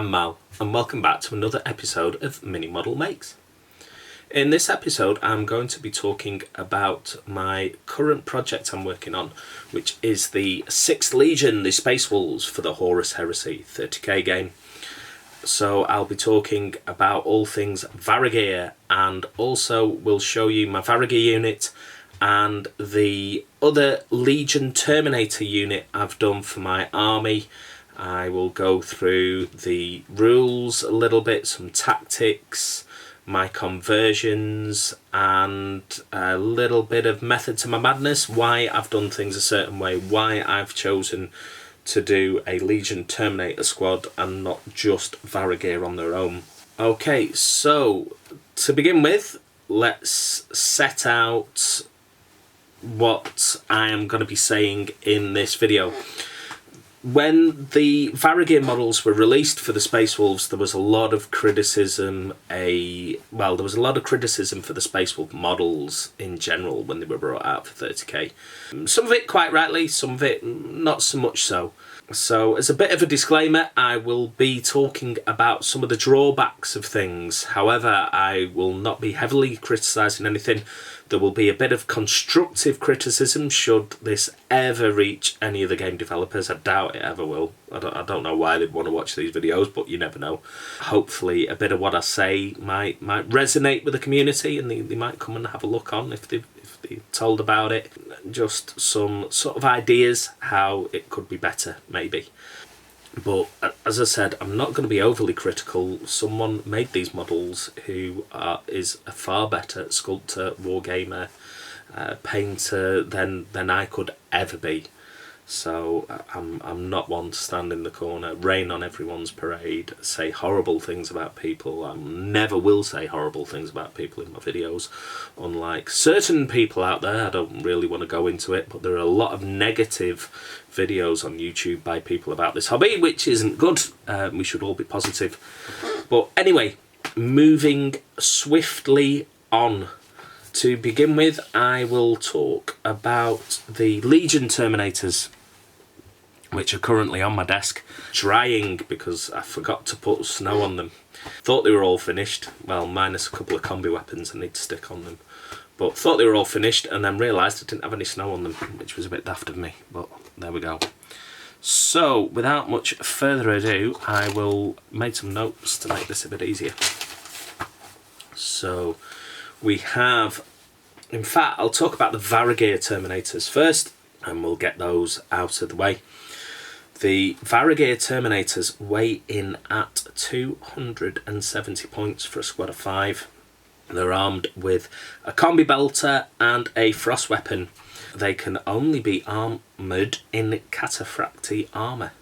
I'm Mal, and welcome back to another episode of Mini Model Makes. In this episode, I'm going to be talking about my current project I'm working on, which is the 6th Legion, the Space Wolves for the Horus Heresy 30k game. So I'll be talking about all things Varagyr, and also will show you my Varagyr unit and the other Legion Terminator unit I've done for my army. I will go through the rules a little bit, some tactics, my conversions, and a little bit of method to my madness, why I've done things a certain way, why I've chosen to do a Legion Terminator squad and not just Varagyr on their own. Okay, so to begin with, let's set out what I am going to be saying in this video. When the Varagyr models were released for the Space Wolves, there was a lot of criticism. There was a lot of criticism for the Space Wolf models in general when they were brought out for 30k. Some of it quite rightly, some of it not so much so. So, as a bit of a disclaimer, I will be talking about some of the drawbacks of things. However, I will not be heavily criticising anything. There will be a bit of constructive criticism should this ever reach any of the game developers. I doubt it ever will. I don't know why they'd want to watch these videos, but you never know. Hopefully a bit of what I say might resonate with the community, and they might come and have a look on if they're told about it. Just some sort of ideas how it could be better, maybe. But as I said, I'm not going to be overly critical. Someone made these models who is a far better sculptor, wargamer, painter than I could ever be. So I'm not one to stand in the corner, rain on everyone's parade, say horrible things about people. I never will say horrible things about people in my videos. Unlike certain people out there, I don't really want to go into it, but there are a lot of negative videos on YouTube by people about this hobby, which isn't good. We should all be positive. But anyway, moving swiftly on. To begin with, I will talk about the Legion Terminators, which are currently on my desk, drying because I forgot to put snow on them. Thought they were all finished, well, minus a couple of combi weapons I need to stick on them. But thought they were all finished, and then realised I didn't have any snow on them, which was a bit daft of me, but there we go. So, without much further ado, I will make some notes to make this a bit easier. So, we have, in fact, I'll talk about the Varagyr Terminators first, and we'll get those out of the way. The Varagyr Terminators weigh in at 270 points for a squad of 5. They're armed with a combi belter and a frost weapon. They can only be armoured in cataphracti armour.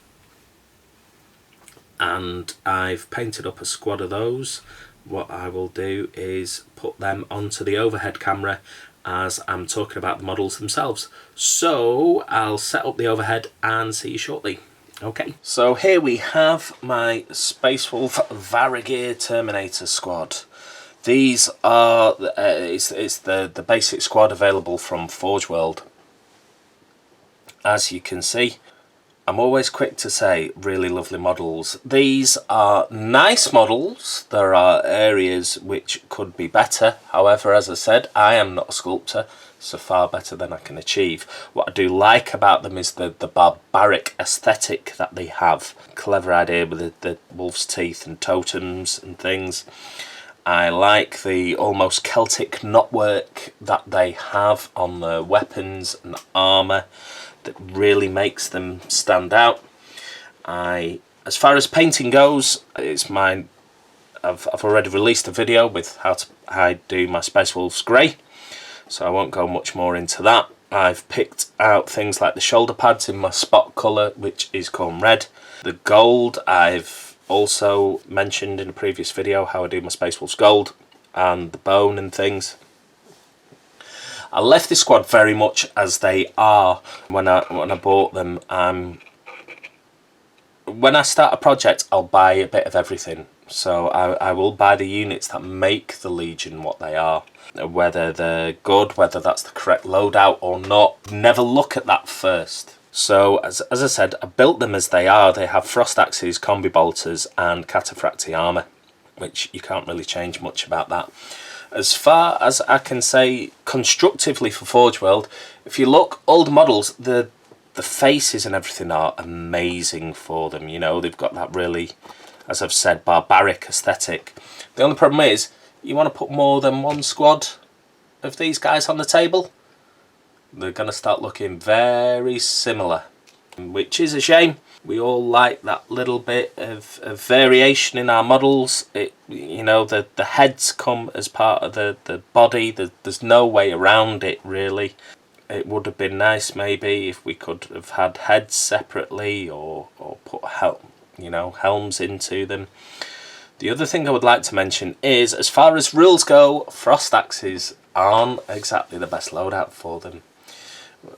And I've painted up a squad of those. What I will do is put them onto the overhead camera as I'm talking about the models themselves. So I'll set up the overhead and see you shortly. Okay, so here we have my Space Wolf Varagyr Terminator squad. These are it's the basic squad available from Forge World. As you can see, I'm always quick to say really lovely models. These are nice models. There are areas which could be better. However, as I said, I am not a sculptor, so far better than I can achieve. What I do like about them is the barbaric aesthetic that they have. Clever idea with the wolf's teeth and totems and things. I like the almost Celtic knotwork that they have on the weapons and armour. That really makes them stand out. As far as painting goes, it's mine. I've already released a video with how I do my Space Wolves grey, so I won't go much more into that. I've picked out things like the shoulder pads in my spot colour, which is corn red. The gold I've also mentioned in a previous video, how I do my Space Wolves gold, and the bone and things. I left this squad very much as they are when I bought them. When I start a project, I'll buy a bit of everything. So I will buy the units that make the Legion what they are. Whether they're good, whether that's the correct loadout or not, never look at that first. So as I said, I built them as they are. They have frost axes, combi bolters and cataphractii armour, which you can't really change much about that. As far as I can say constructively for Forge World, if you look, all the models, the faces and everything are amazing for them. You know, they've got that really, as I've said, barbaric aesthetic. The only problem is, you want to put more than one squad of these guys on the table, they're going to start looking very similar, which is a shame. We all like that little bit of variation in our models. You know, the heads come as part of the body. There's no way around it, really. It would have been nice maybe if we could have had heads separately, or put helms into them. The other thing I would like to mention is, as far as rules go, frost axes aren't exactly the best loadout for them.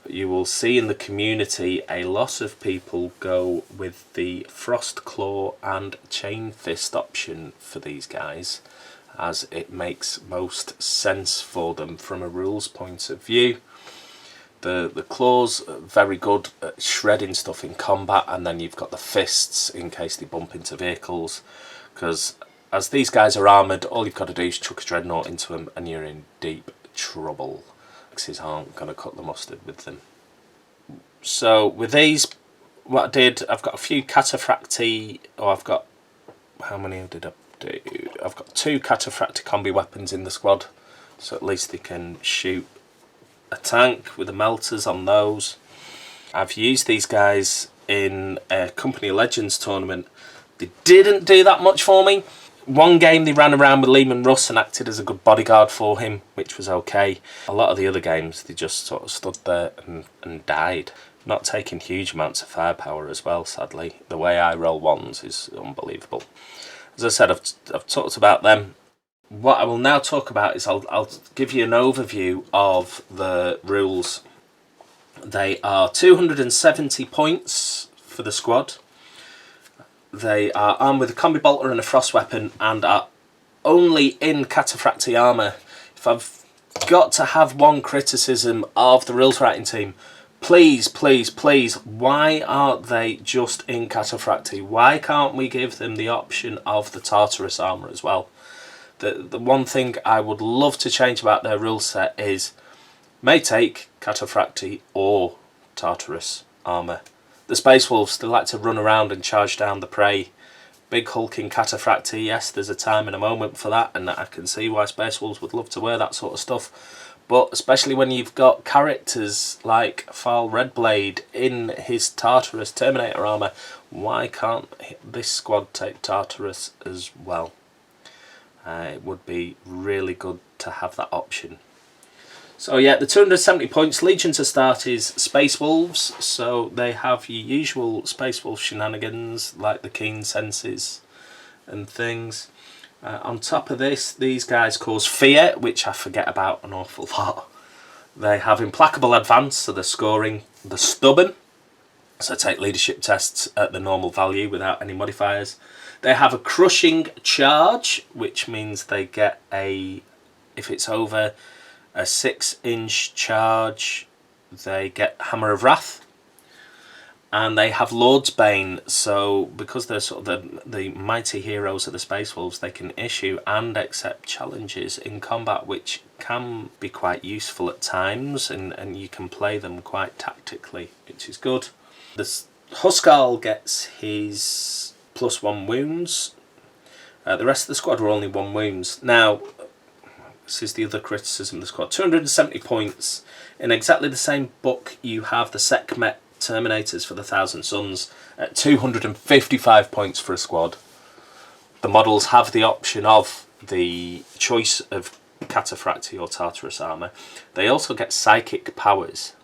You will see in the community a lot of people go with the Frost Claw and Chain Fist option for these guys, as it makes most sense for them from a rules point of view. The claws are very good at shredding stuff in combat, and then you've got the fists in case they bump into vehicles, because as these guys are armoured, all you've got to do is chuck a dreadnought into them and you're in deep trouble. Axes aren't going to cut the mustard with them. So with these, what I did, I've got a few cataphractii, how many did I do? I've got 2 cataphractii combi weapons in the squad, so at least they can shoot a tank with the melters on those. I've used these guys in a Company Legends tournament. They didn't do that much for me. One game they ran around with Lehman Russ and acted as a good bodyguard for him, which was okay. A lot of the other games they just sort of stood there and died. Not taking huge amounts of firepower as well, sadly. The way I roll ones is unbelievable. As I said, I've talked about them. What I will now talk about is I'll give you an overview of the rules. They are 270 points for the squad. They are armed with a combi bolter and a frost weapon, and are only in cataphractii armour. If I've got to have one criticism of the rules writing team, please, please, please, why aren't they just in cataphractii? Why can't we give them the option of the Tartarus armour as well? The one thing I would love to change about their rule set is, may take cataphractii or Tartarus armour. The Space Wolves, they like to run around and charge down the prey. Big hulking cataphractii, yes, there's a time and a moment for that, and I can see why Space Wolves would love to wear that sort of stuff. But especially when you've got characters like Farl Redblade in his Tartarus Terminator armour, why can't this squad take Tartarus as well? It would be really good to have that option. So yeah, the 270 points, Legion to start is Space Wolves, so they have your usual Space Wolf shenanigans, like the keen senses and things. On top of this, these guys cause fear, which I forget about an awful lot. They have implacable advance, so they're scoring. The stubborn, so take leadership tests at the normal value without any modifiers. They have a crushing charge, which means they get if it's over a 6-inch charge, they get Hammer of Wrath. And they have Lord's Bane, so because they're sort of the mighty heroes of the Space Wolves, they can issue and accept challenges in combat, which can be quite useful at times, and you can play them quite tactically, which is good. The Huskarl gets his +1 wounds. The rest of the squad were only 1 wounds. Now, this is the other criticism of the squad. 270 points. In exactly the same book, you have the Sekhmet Terminators for the Thousand Suns at 255 points for a squad. The models have the option of the choice of cataphractii or Tartarus armour. They also get psychic powers.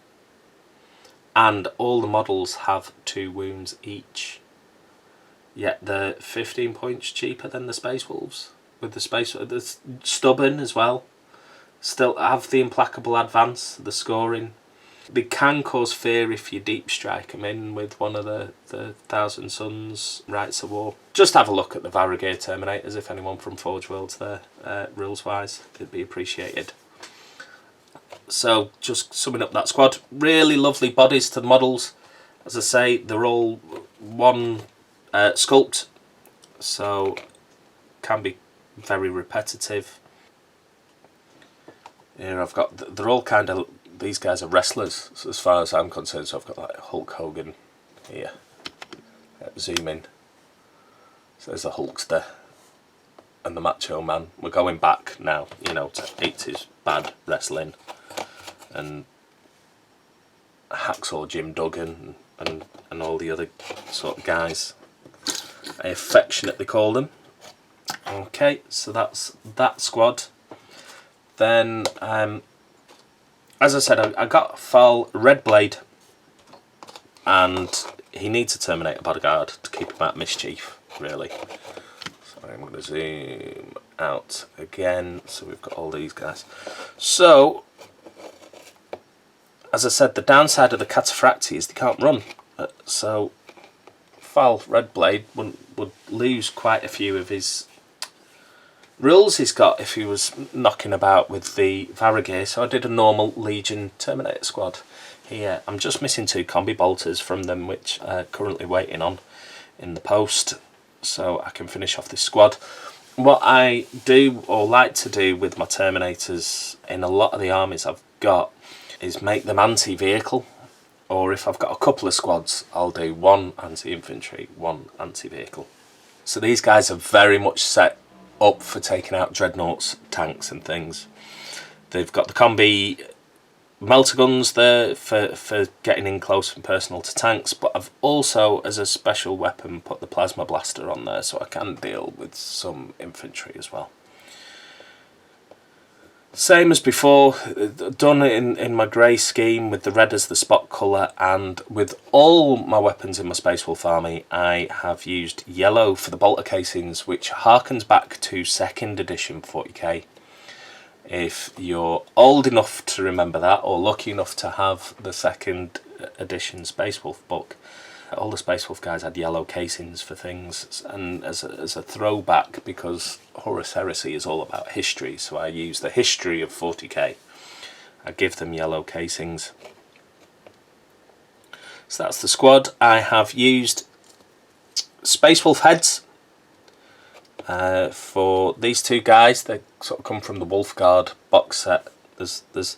And all the models have 2 wounds each. Yet they're 15 points cheaper than the Space Wolves. With the stubborn as well, still have the implacable advance, the scoring. They can cause fear if you deep strike them in with one of the Thousand Suns Rites of War. Just have a look at the Variegated Terminators if anyone from Forge World's there, rules wise, it'd be appreciated. So just summing up that squad, really lovely bodies to the models. As I say, they're all one sculpt, so can be very repetitive. Here I've got, they're all kind of, these guys are wrestlers so as far as I'm concerned, so I've got like Hulk Hogan here. Zoom in. So there's the Hulkster and the Macho Man. We're going back now, you know, to 80s bad wrestling, and Hacksaw Jim Duggan and all the other sort of guys I affectionately call them. Okay, so that's that squad. Then, as I said, I got Fal Red Blade, and he needs a Terminator bodyguard to keep him out of mischief, really. So I'm going to zoom out again, so we've got all these guys. So, as I said, the downside of the Cataphracti is they can't run. So, Fal Red Blade would lose quite a few of his rules he's got if he was knocking about with the Varagyr, so I did a normal Legion Terminator squad here. I'm just missing 2 combi bolters from them, which I'm currently waiting on in the post, so I can finish off this squad. What I do, or like to do, with my Terminators in a lot of the armies I've got is make them anti-vehicle, or if I've got a couple of squads, I'll do 1 anti-infantry, 1 anti-vehicle. So these guys are very much set up for taking out dreadnoughts, tanks and things. They've got the combi melter guns there for getting in close and personal to tanks, but I've also, as a special weapon, put the plasma blaster on there so I can deal with some infantry as well. Same as before, done in my grey scheme with the red as the spot colour, and with all my weapons in my Space Wolf army I have used yellow for the bolter casings, which harkens back to 2nd edition 40k. If you're old enough to remember that, or lucky enough to have the 2nd edition Space Wolf book, all the Space Wolf guys had yellow casings for things, and as a throwback, because Horus Heresy is all about history, so I use the history of 40k. I give them yellow casings. So that's the squad. I have used Space Wolf heads for these 2 guys. They sort of come from the Wolfguard box set. There's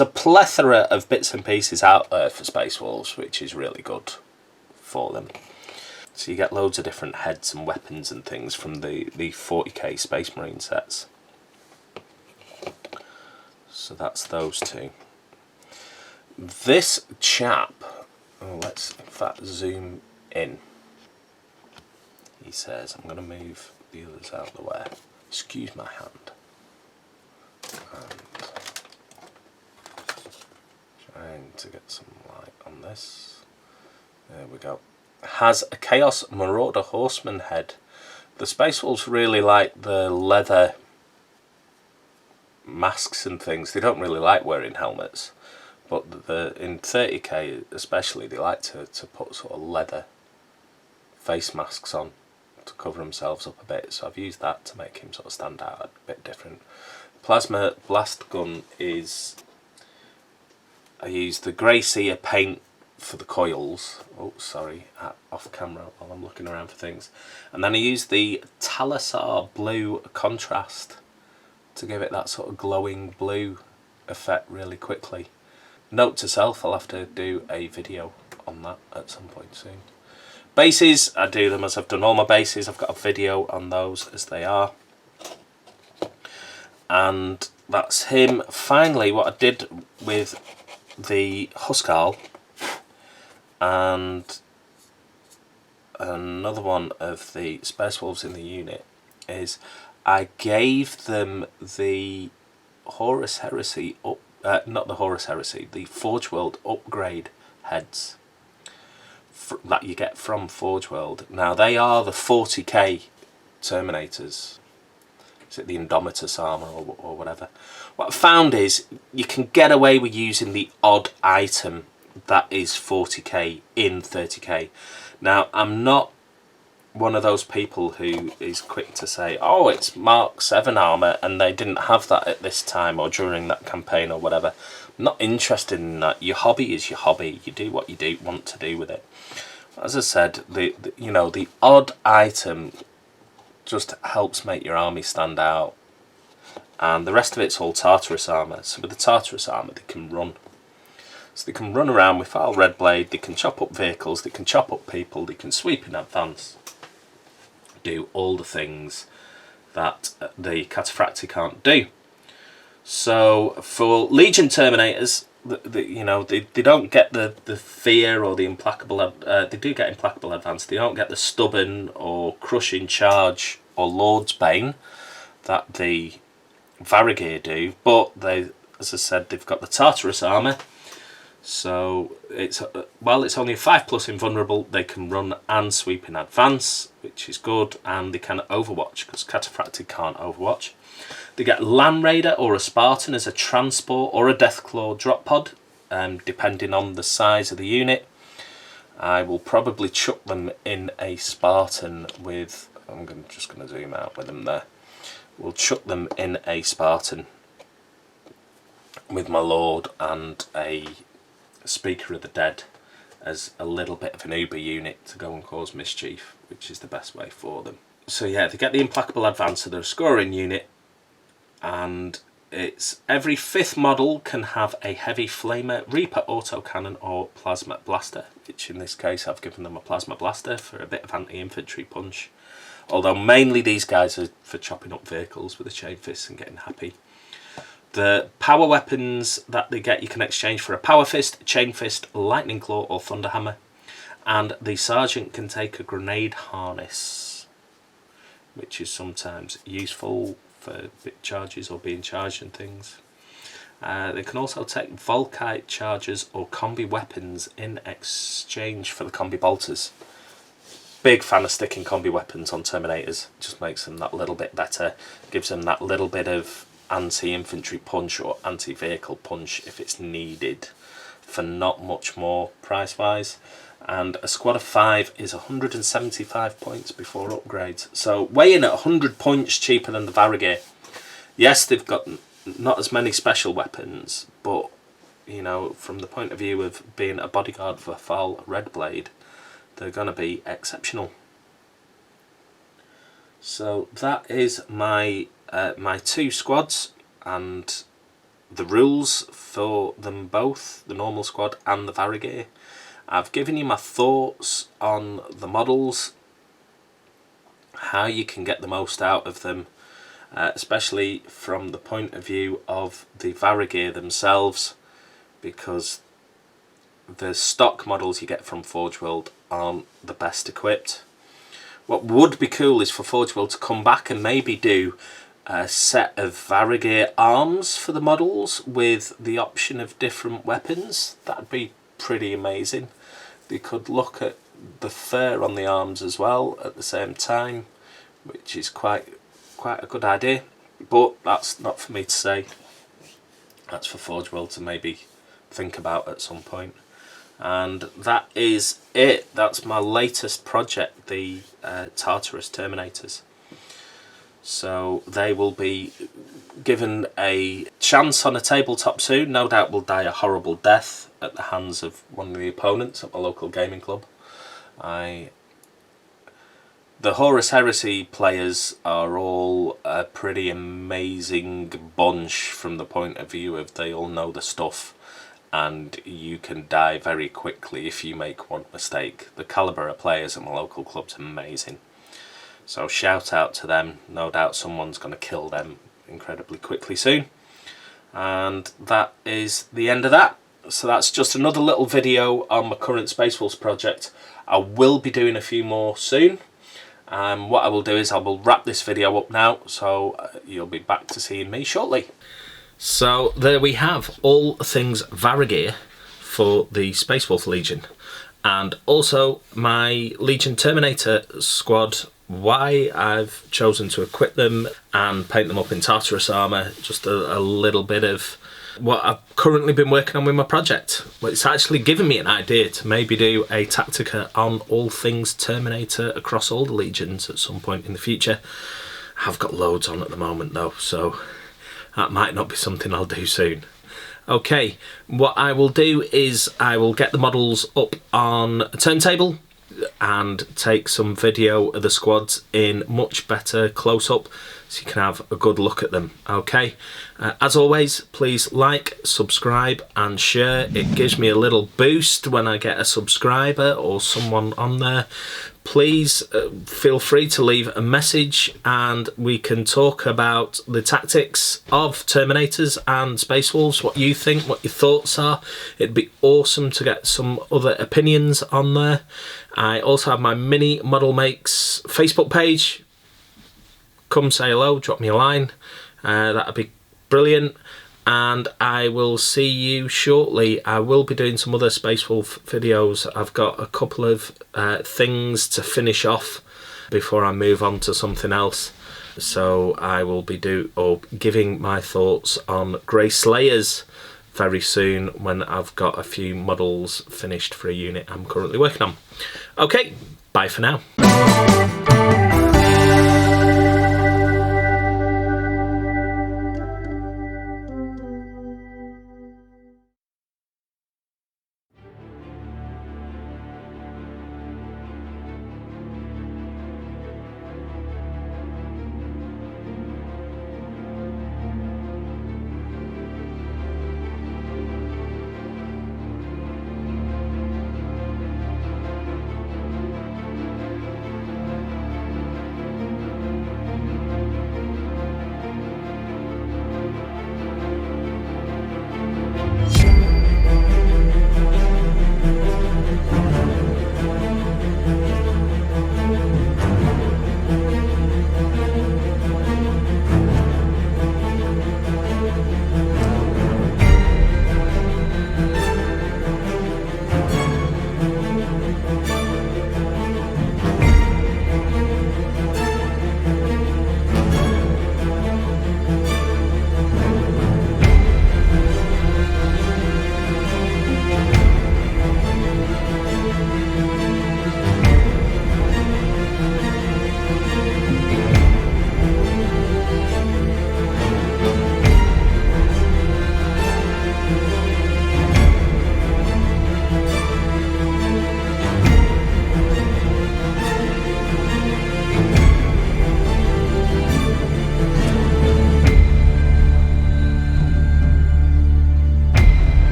a plethora of bits and pieces out there for Space Wolves, which is really good for them. So you get loads of different heads and weapons and things from the 40k Space Marine sets. So that's those 2. This chap, let's in fact zoom in. He says, I'm going to move the others out of the way. Excuse my hand. And trying to get some light on this. There we go. Has a Chaos Marauder Horseman head. The Space Wolves really like the leather masks and things. They don't really like wearing helmets, but in 30k especially, they like to put sort of leather face masks on to cover themselves up a bit. So I've used that to make him sort of stand out a bit different. Plasma blast gun is, I used the Grey Seer paint for the coils. Oh, sorry, off camera while I'm looking around for things. And then I used the Thalasar blue contrast to give it that sort of glowing blue effect really quickly. Note to self, I'll have to do a video on that at some point soon. Bases, I do them as I've done all my bases. I've got a video on those as they are. And that's him. Finally, what I did with the Huskarl and another one of the Space Wolves in the unit is I gave them the Horus Heresy, not the Horus Heresy, the Forge World upgrade heads that you get from Forge World. Now they are the 40k Terminators. Is it the Indomitus armour or whatever? What I found is you can get away with using the odd item that is 40k in 30k. Now I'm not one of those people who is quick to say, oh, it's Mark 7 armour and they didn't have that at this time or during that campaign or whatever. I'm not interested in that. Your hobby is your hobby. You do what you want to do with it. As I said, the odd item just helps make your army stand out. And the rest of it's all Tartarus armour. So with the Tartarus armour, they can run. So they can run around with File Red Blade, they can chop up vehicles, they can chop up people, they can sweep in advance. Do all the things that the Cataphracti can't do. So for Legion Terminators, they don't get the fear or the implacable. They do get implacable advance. They don't get the stubborn or crushing charge or Lord's Bane that the Varagyr do. But they, as I said, they've got the Tartarus armour. So it's only a 5+ invulnerable. They can run and sweep in advance, which is good, and they can overwatch because Cataphracti can't overwatch. They get Land Raider or a Spartan as a transport or a Deathclaw drop pod, depending on the size of the unit. I will probably chuck them in a Spartan with. Just going to zoom out with them there. We'll chuck them in a Spartan with my Lord and a Speaker of the Dead as a little bit of an uber unit to go and cause mischief, which is the best way for them. So yeah, they get the implacable advance, so they're a scoring unit, and it's every 5th model can have a heavy flamer, Reaper autocannon or plasma blaster, which in this case I've given them a plasma blaster for a bit of anti-infantry punch, although mainly these guys are for chopping up vehicles with a chain fist and getting happy. The power weapons that they get you can exchange for a Power Fist, Chain Fist, Lightning Claw or Thunder Hammer. And the Sergeant can take a Grenade Harness, which is sometimes useful for bit charges or being charged and things. They can also take Volkite charges or combi weapons in exchange for the combi bolters. Big fan of sticking combi weapons on Terminators. Just makes them that little bit better, gives them that little bit of anti-infantry punch or anti-vehicle punch if it's needed, for not much more price-wise. And a squad of 5 is 175 points before upgrades. So weighing at 100 points cheaper than the Varagyr. Yes, they've got not as many special weapons, but from the point of view of being a bodyguard for File Red Blade, they're going to be exceptional. So that is my 2 squads and the rules for them both, the normal squad and the Varagyr. I've given you my thoughts on the models, how you can get the most out of them, especially from the point of view of the Varagyr themselves, because the stock models you get from Forge World aren't the best equipped. What would be cool is for Forge World to come back and maybe do a set of Varagyr arms for the models with the option of different weapons. That'd be pretty amazing. They could look at the fur on the arms as well at the same time, which is quite a good idea, but that's not for me to say. That's for Forge World to maybe think about at some point. And that is it. That's my latest project, the Tartarus Terminators. So they will be given a chance on a tabletop soon. No doubt will die a horrible death at the hands of one of the opponents at my local gaming club. The Horus Heresy players are all a pretty amazing bunch from the point of view of they all know the stuff, and you can die very quickly if you make one mistake. The calibre of players at my local club's amazing. So shout out to them. No doubt someone's going to kill them incredibly quickly soon. And that is the end of that. So that's just another little video on my current Space Wolves project. I will be doing a few more soon. What I will do is I will wrap this video up now, so you'll be back to seeing me shortly. So there we have all things Varagyr for the Space Wolf Legion, and also my Legion Terminator squad, why I've chosen to equip them and paint them up in Tartarus armour, just a little bit of what I've currently been working on with my project. Well, it's actually given me an idea to maybe do a Tactica on all things Terminator across all the legions at some point in the future. I've got loads on at the moment though, so that might not be something I'll do soon. Okay, what I will do is I will get the models up on a turntable and take some video of the squads in much better close-up so you can have a good look at them. Okay, as always, please like, subscribe and share. It gives me a little boost when I get a subscriber or someone on there. Please feel free to leave a message and we can talk about the tactics of Terminators and Space Wolves, what you think, what your thoughts are. It'd be awesome to get some other opinions on there. I also have my Mini Model Makes Facebook page. Come say hello, drop me a line. That'd be brilliant. And I will see you shortly. I will be doing some other Space Wolf videos. I've got a couple of things to finish off before I move on to something else. So I will be giving my thoughts on Grey Slayers very soon when I've got a few models finished for a unit I'm currently working on. Okay, bye for now.